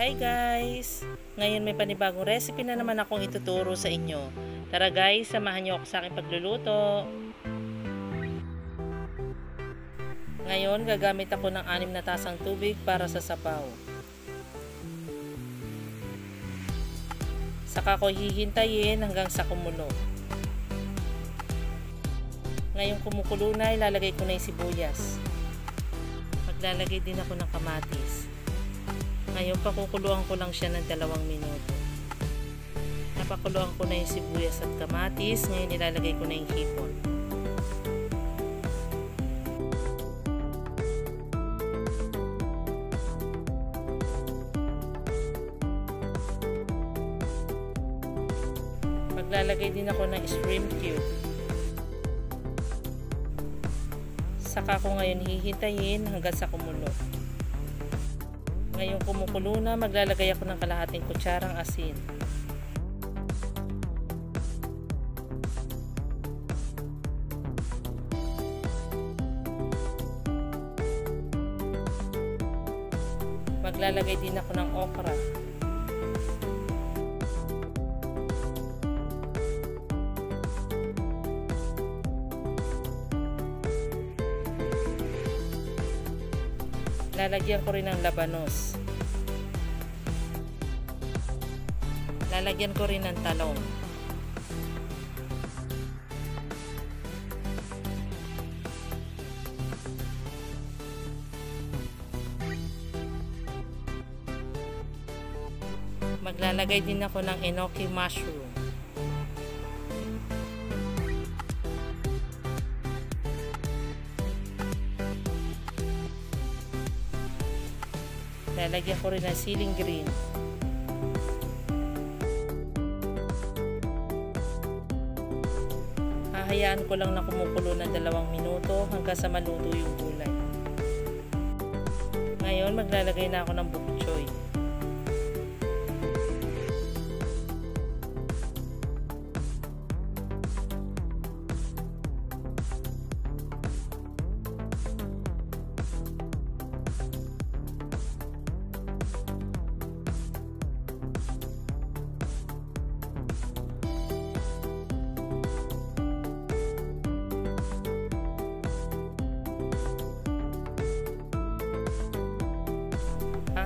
Hi guys! Ngayon may panibagong recipe na naman akong ituturo sa inyo. Tara guys, samahan niyo ako sa aking pagluluto. Ngayon gagamit ako ng 6 na tasang tubig para sa sabaw. Saka ko hihintayin hanggang sa kumulo. Ngayon kumukulo na, ilalagay ko na yung sibuyas. Maglalagay din ako ng kamatis. Ngayon pakukuluan ko lang siya ng 2 minuto. Napakuluan ko na yung sibuyas at kamatis. Ngayon ilalagay ko na yung hipon. Maglalagay din ako ng shrimp cube. Saka ko ngayon hihintayin hanggang sa kumulo. Ngayon kumukulo na, maglalagay ako ng kalahating kutsarang asin. Maglalagay din ako ng okra. Lalagyan ko rin ng labanos. Lalagyan ko rin ng talong. Maglalagay din ako ng enoki mushroom. Lalagyan ko rin ng siling green. Hahayaan ko lang na kumukulo ng 2 minuto hanggang sa maluto yung gulay. Ngayon maglalagay na ako ng bok choy.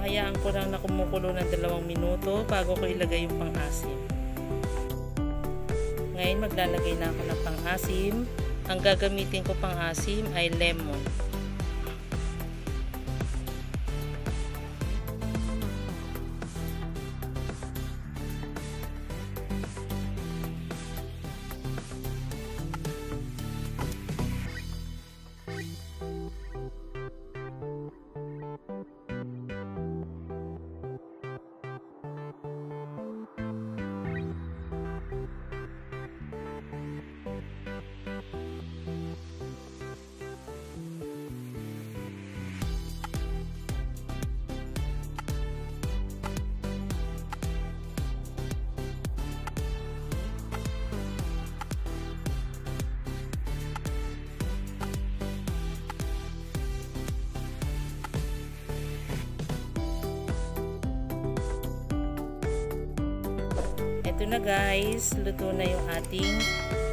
Hahayaan ko lang na kumukulo ng 2 minuto bago ko ilagay yung pang-asim. Ngayon maglalagay na ako ng pang-asim. Ang gagamitin ko pang-asim ay lemon. Ito na guys, luto na yung ating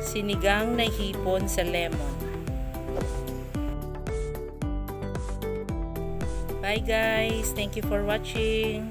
sinigang na hipon sa lemon. Bye guys, thank you for watching.